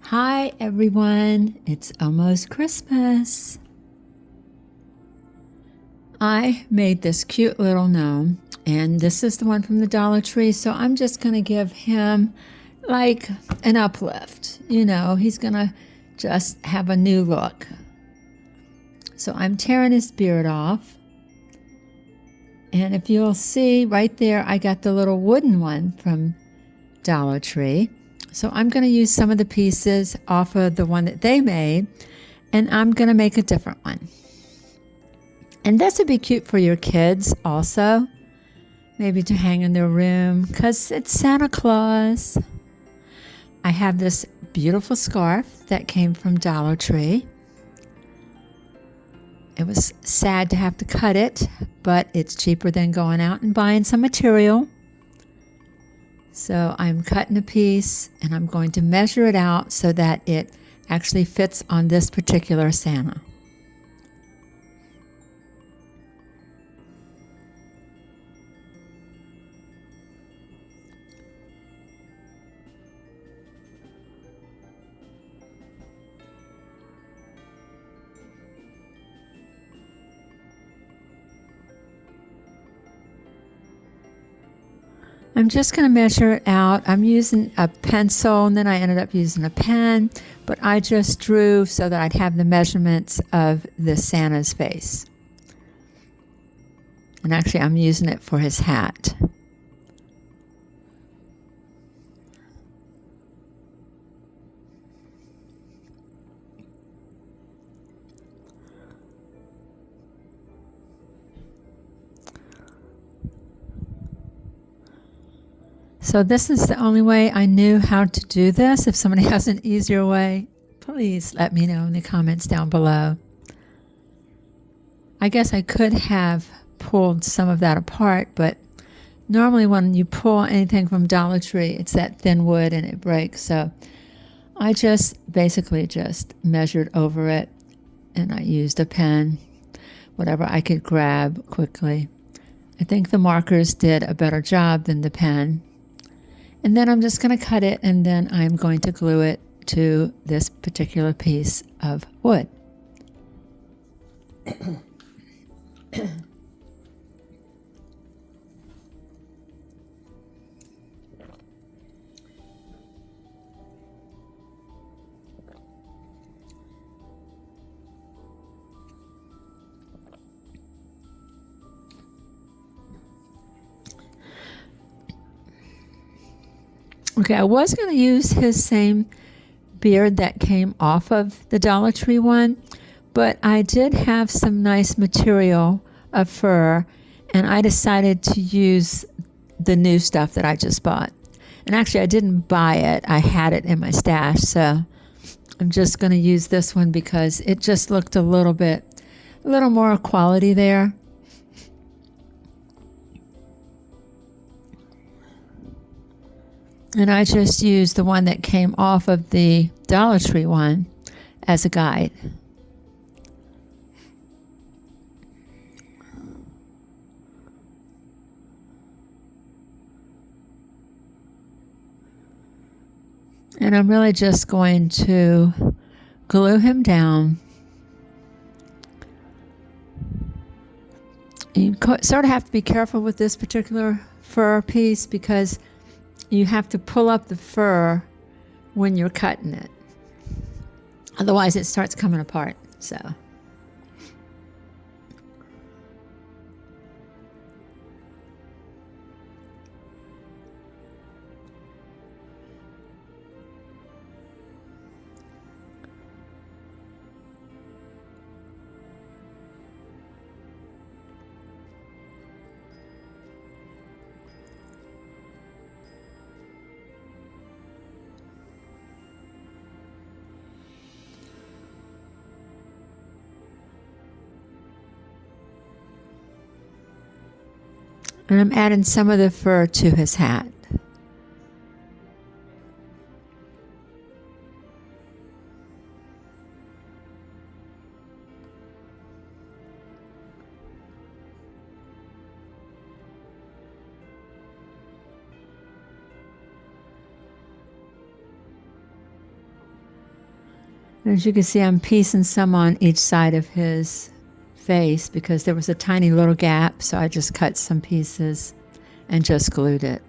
Hi everyone, it's almost Christmas. I made this cute little gnome, and this is the one from the Dollar Tree, so I'm just going to give him like an uplift. You know, he's going to just have a new look. So I'm tearing his beard off. And if you'll see right there, I got the little wooden one from Dollar Tree. So I'm going to use some of the pieces off of the one that they made, and I'm going to make a different one. And this would be cute for your kids also, maybe to hang in their room because it's Santa Claus. I have this beautiful scarf that came from Dollar Tree. It was sad to have to cut it, but it's cheaper than going out and buying some material. So I'm cutting a piece and I'm going to measure it out so that it actually fits on this particular Santa. I'm just going to measure it out. I'm using a pencil and then I ended up using a pen, but I just drew so that I'd have the measurements of the Santa's face. And actually I'm using it for his hat. So this is the only way I knew how to do this. If somebody has an easier way, please let me know in the comments down below. I guess I could have pulled some of that apart, but normally when you pull anything from Dollar Tree, it's that thin wood and it breaks. So I just basically just measured over it and I used a pen, whatever I could grab quickly. I think the markers did a better job than the pen. And then I'm just going to cut it and then I'm going to glue it to this particular piece of wood. Okay, I was going to use his same beard that came off of the Dollar Tree one, but I did have some nice material of fur, and I decided to use the new stuff that I just bought. And actually, I didn't buy it. I had it in my stash, so I'm just going to use this one because it just looked a little more quality there. And I just used the one that came off of the Dollar Tree one as a guide. And I'm really just going to glue him down. You sort of have to be careful with this particular fur piece because you have to pull up the fur when you're cutting it. Otherwise it starts coming apart. So and I'm adding some of the fur to his hat. As you can see, I'm piecing some on each side of his face because there was a tiny little gap, so I just cut some pieces and just glued it.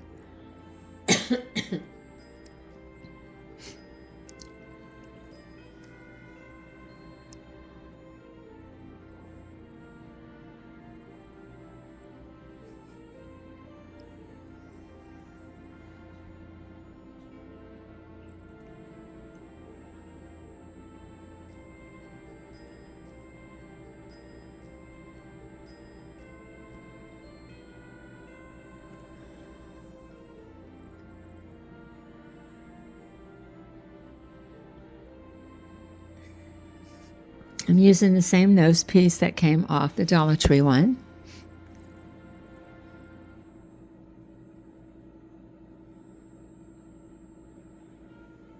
I'm using the same nose piece that came off the Dollar Tree one.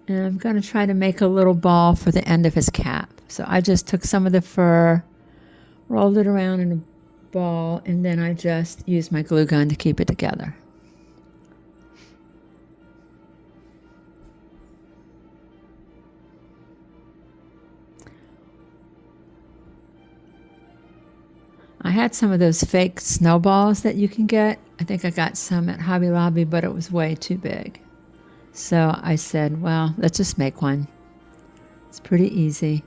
And I'm going to try to make a little ball for the end of his cap. So I just took some of the fur, rolled it around in a ball, and then I just used my glue gun to keep it together. I had some of those fake snowballs that you can get. I think I got some at Hobby Lobby, but it was way too big. So I said, well, let's just make one. It's pretty easy.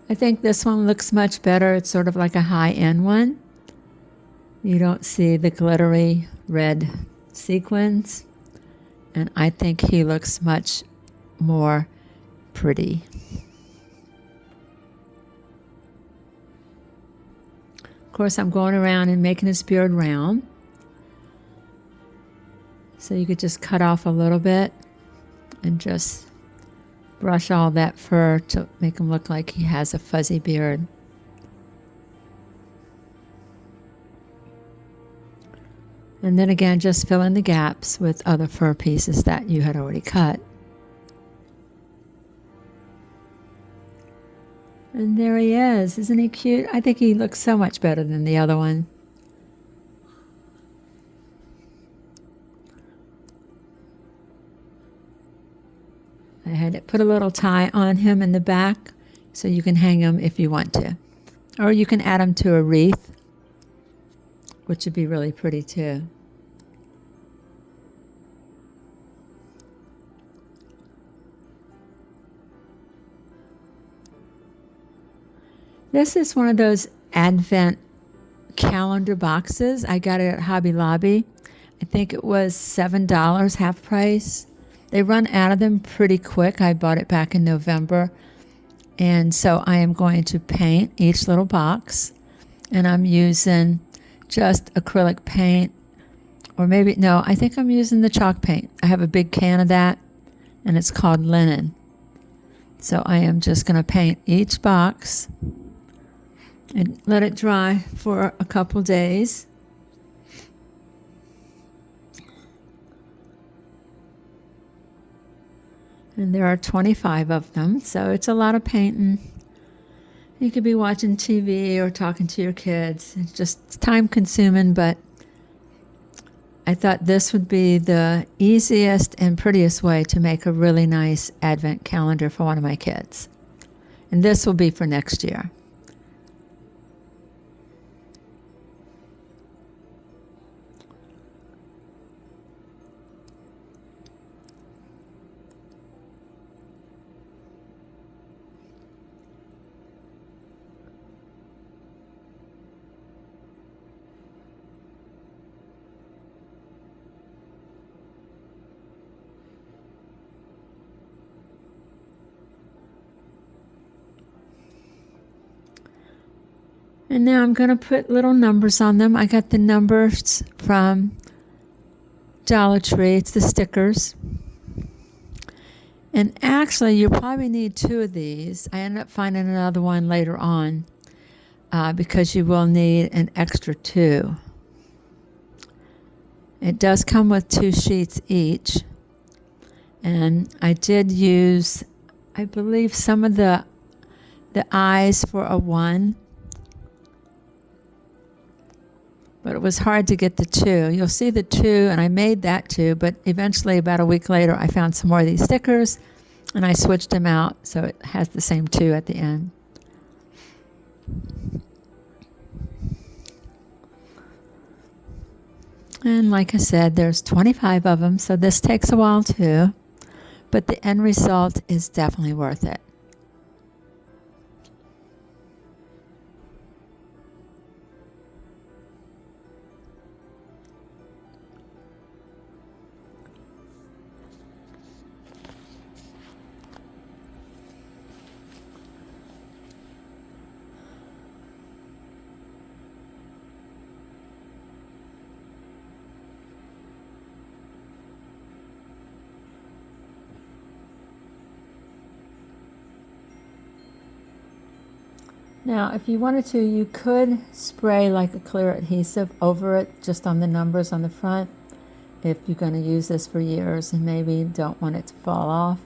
I think this one looks much better. It's sort of like a high-end one. You don't see the glittery red sequins. And I think he looks much more pretty. Of course, I'm going around and making his beard round. So you could just cut off a little bit and just brush all that fur to make him look like he has a fuzzy beard. And then again, just fill in the gaps with other fur pieces that you had already cut. And there he is. Isn't he cute? I think he looks so much better than the other one. I had to put a little tie on him in the back so you can hang him if you want to. Or you can add him to a wreath, which would be really pretty too. This is one of those Advent calendar boxes. I got it at Hobby Lobby. I think it was $7, half price. They run out of them pretty quick. I bought it back in November. And so I am going to paint each little box. And I'm using just acrylic paint. Or maybe, no, I think I'm using the chalk paint. I have a big can of that. And it's called Linen. So I am just going to paint each box and let it dry for a couple days. And there are 25 of them, so it's a lot of painting. You could be watching TV or talking to your kids. It's just time consuming, but I thought this would be the easiest and prettiest way to make a really nice Advent calendar for one of my kids. And this will be for next year. And now I'm going to put little numbers on them. I got the numbers from Dollar Tree. It's the stickers. And actually, you'll probably need 2 of these. I ended up finding another one later on because you will need an extra 2. It does come with 2 sheets each. And I did use, I believe, some of the eyes for a 1. but it was hard to get the 2. You'll see the 2, and I made that 2, but eventually about a week later I found some more of these stickers and I switched them out so it has the same 2 at the end. And like I said, there's 25 of them, so this takes a while too, but the end result is definitely worth it. Now, if you wanted to, you could spray like a clear adhesive over it, just on the numbers on the front, if you're going to use this for years and maybe don't want it to fall off.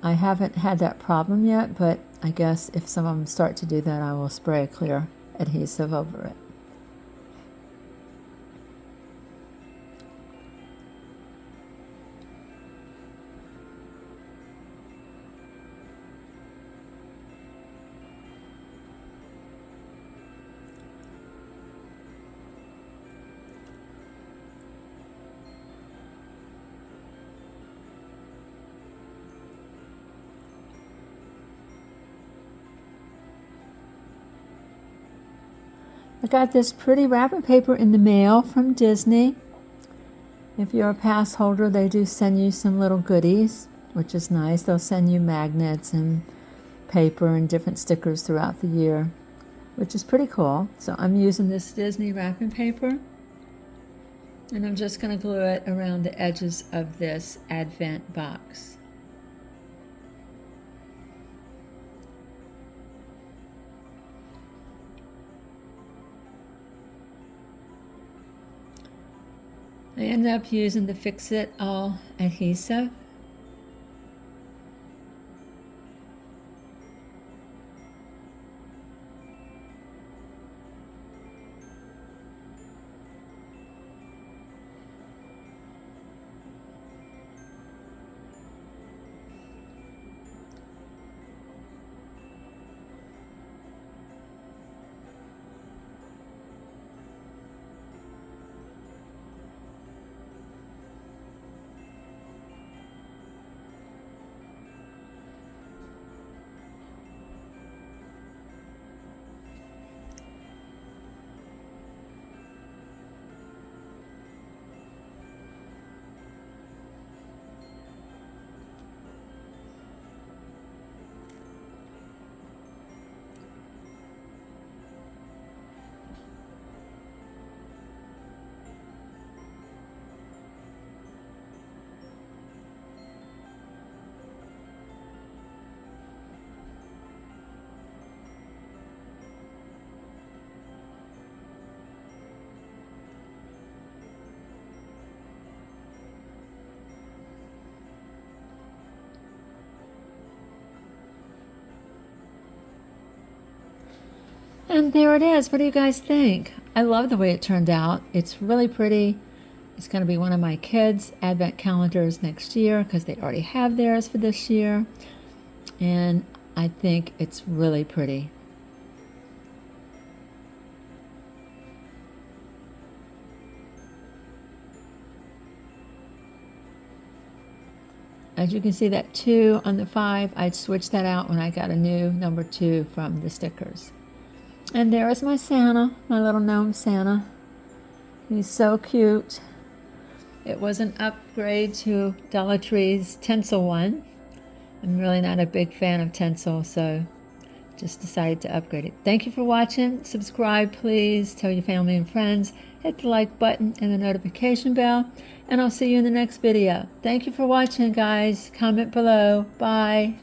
I haven't had that problem yet, but I guess if some of them start to do that, I will spray a clear adhesive over it. I got this pretty wrapping paper in the mail from Disney. If you're a pass holder, they do send you some little goodies, which is nice. They'll send you magnets and paper and different stickers throughout the year, which is pretty cool. So I'm using this Disney wrapping paper, and I'm just going to glue it around the edges of this Advent box. I ended up using the Fix-It All adhesive. And there it is. What do you guys think? I love the way it turned out. It's really pretty. It's going to be one of my kids' advent calendars next year because they already have theirs for this year. And I think it's really pretty. As you can see, that 2 on the 5, I switched that out when I got a new number 2 from the stickers. And there is my Santa, my little gnome Santa. He's so cute. It was an upgrade to Dollar Tree's tinsel one. I'm really not a big fan of tinsel, so just decided to upgrade it. Thank you for watching. Subscribe, please. Tell your family and friends. Hit the like button and the notification bell. And I'll see you in the next video. Thank you for watching, guys. Comment below. Bye.